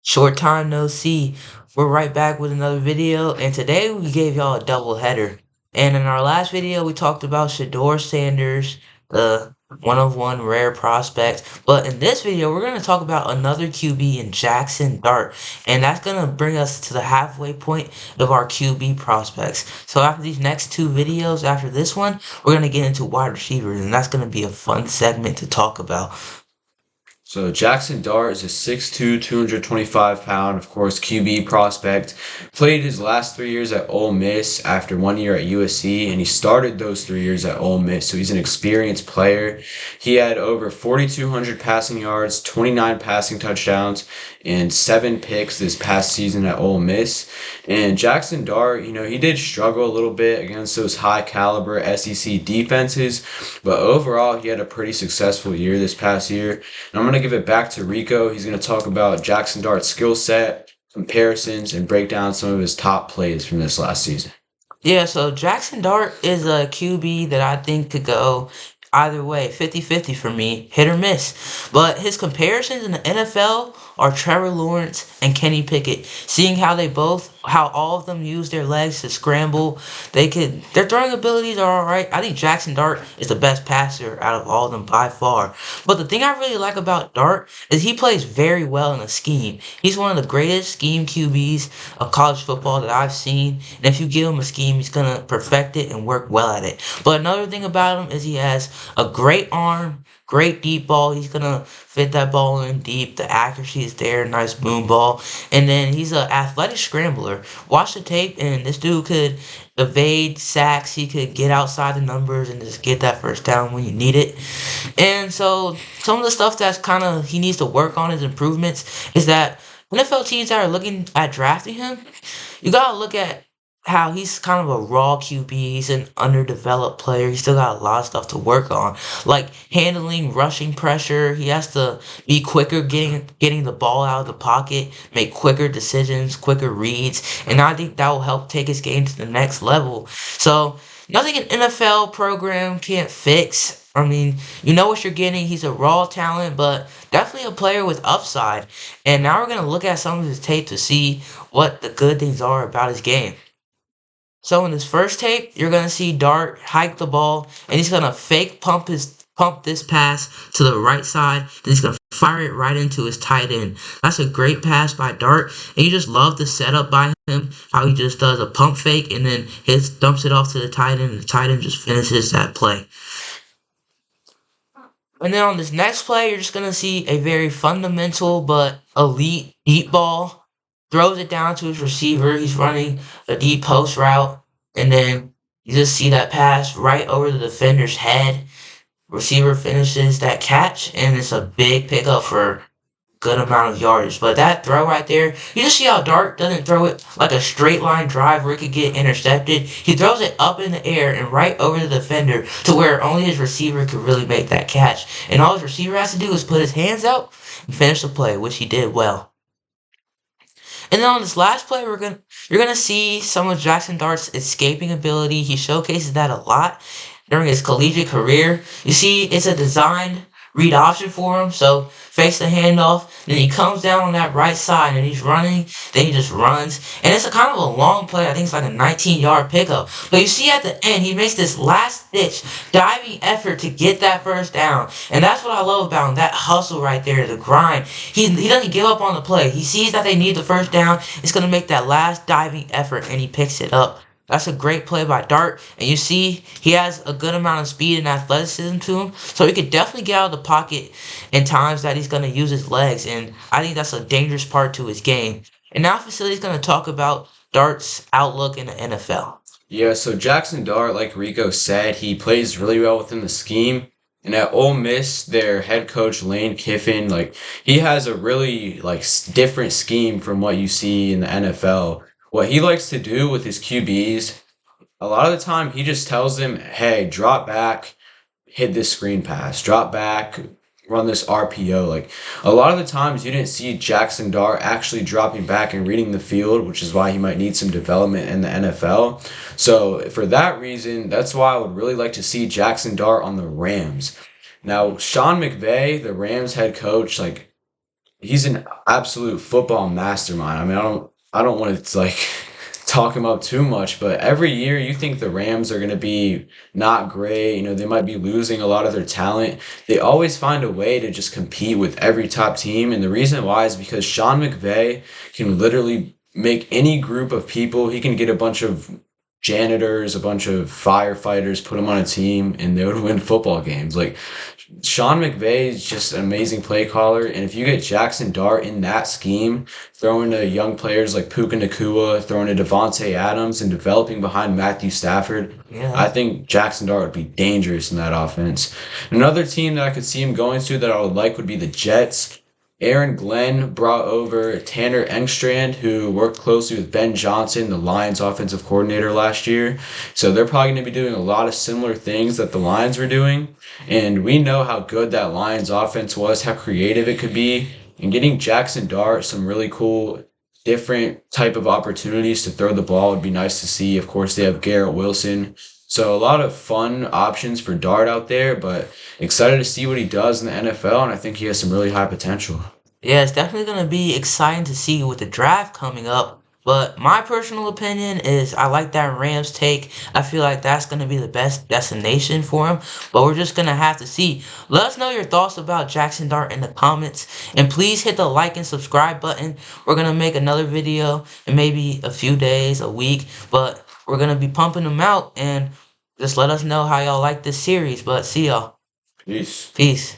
Short time no see. We're right back with another video, and today we gave y'all a double header. And in our last video, we talked about Shador Sanders, the one of one rare prospect. But in this video, we're going to talk about another QB in Jaxson Dart, and that's going to bring us to the halfway point of our QB prospects. So after these next two videos, after this one, we're going to get into wide receivers, and that's going to be a fun segment to talk about. So Jaxson Dart is a 6'2", 225-pound, of course, QB prospect. Played his last 3 years at Ole Miss after 1 year at USC, and he started those 3 years at Ole Miss. So he's an experienced player. He had over 4,200 passing yards, 29 passing touchdowns, and 7 picks this past season at Ole Miss. And Jaxson Dart, he did struggle a little bit against those high-caliber SEC defenses, but overall, he had a pretty successful year this past year. And I'm going to give it back to Rico. He's going to talk about Jaxson Dart's skill set, comparisons, and break down some of his top plays from this last season. Yeah, so Jaxson Dart is a QB that I think could go either way, 50-50 for me, hit or miss. But his comparisons in the NFL are Trevor Lawrence and Kenny Pickett. Seeing how all of them use their legs to scramble, their throwing abilities are alright. I think Jaxson Dart is the best passer out of all of them by far. But the thing I really like about Dart is he plays very well in a scheme. He's one of the greatest scheme QBs of college football that I've seen. And if you give him a scheme, he's going to perfect it and work well at it. But another thing about him is he has a great arm, great deep ball. He's going to fit that ball in deep. The accuracy is there, nice boom ball. And then he's an athletic scrambler. Watch the tape, and this dude could evade sacks. He could get outside the numbers and just get that first down when you need it. And so some of the stuff that's kind of he needs to work on his improvements is that NFL teams that are looking at drafting him, you gotta look at how he's kind of a raw QB. He's an underdeveloped player. He's still got a lot of stuff to work on, like handling rushing pressure. He has to be quicker getting the ball out of the pocket, make quicker decisions, quicker reads, and I think that will help take his game to the next level. So nothing an NFL program can't fix. I mean, you know what you're getting. He's a raw talent, but definitely a player with upside. And now we're going to look at some of his tape to see what the good things are about his game. So in this first tape, you're gonna see Dart hike the ball, and he's gonna fake pump this pass to the right side. Then he's gonna fire it right into his tight end. That's a great pass by Dart, and you just love the setup by him. How he just does a pump fake and then dumps it off to the tight end, and the tight end just finishes that play. And then on this next play, you're just gonna see a very fundamental but elite deep ball. Throws it down to his receiver. He's running a deep post route, and then you just see that pass right over the defender's head. Receiver finishes that catch, and it's a big pickup for good amount of yardage. But that throw right there, you just see how Dart doesn't throw it like a straight line drive where it could get intercepted. He throws it up in the air and right over the defender to where only his receiver could really make that catch. And all his receiver has to do is put his hands out and finish the play, which he did well. And then on this last play, you're gonna see some of Jaxson Dart's escaping ability. He showcases that a lot during his collegiate career. You see, it's a designed read option for him. So face the handoff, then he comes down on that right side and he's running. Then he just runs, and it's a kind of a long play. I think it's like a 19-yard pickup. But you see at the end, he makes this last-ditch diving effort to get that first down, and that's what I love about him. That hustle right there, the grind. He doesn't give up on the play. He sees that they need the first down. It's gonna make that last diving effort, and he picks it up. That's a great play by Dart, and you see he has a good amount of speed and athleticism to him, so he could definitely get out of the pocket in times that he's going to use his legs, and I think that's a dangerous part to his game. And now Facility's going to talk about Dart's outlook in the NFL. Yeah, so Jaxson Dart, like Rico said, he plays really well within the scheme. And at Ole Miss, their head coach Lane Kiffin, he has a really different scheme from what you see in the NFL. What he likes to do with his QBs, a lot of the time he just tells them, "Hey, drop back, hit this screen pass, drop back, run this RPO." A lot of the times you didn't see Jaxson Dart actually dropping back and reading the field, which is why he might need some development in the NFL. So for that reason, that's why I would really like to see Jaxson Dart on the Rams. Now, Sean McVay, the Rams head coach, he's an absolute football mastermind. I mean, I don't want to like talk him up too much, but every year you think the Rams are going to be not great. You know, they might be losing a lot of their talent. They always find a way to just compete with every top team, and the reason why is because Sean McVay can literally make any group of people. He can get a bunch of janitors, a bunch of firefighters, put them on a team, and they would win football games. Like Sean McVay is just an amazing play caller, and if you get Jackson Dart in that scheme, throwing to young players like Puka Nakua, throwing to Devontae Adams, and developing behind Matthew Stafford, I Yeah. think Jackson Dart would be dangerous in that offense. Another team that I could see him going to that I would like would be the Jets. Aaron Glenn brought over Tanner Engstrand, who worked closely with Ben Johnson, the Lions offensive coordinator last year. So they're probably going to be doing a lot of similar things that the Lions were doing. And we know how good that Lions offense was, how creative it could be. And getting Jackson Dart some really cool, different type of opportunities to throw the ball would be nice to see. Of course, they have Garrett Wilson. So a lot of fun options for Dart out there, but excited to see what he does in the NFL, and I think he has some really high potential. Yeah, it's definitely going to be exciting to see with the draft coming up. But my personal opinion is I like that Rams take. I feel like that's going to be the best destination for him. But we're just going to have to see. Let us know your thoughts about Jackson Dart in the comments. And please hit the like and subscribe button. We're going to make another video in maybe a few days, a week. But we're going to be pumping them out. And just let us know how y'all like this series. But see y'all. Peace. Peace.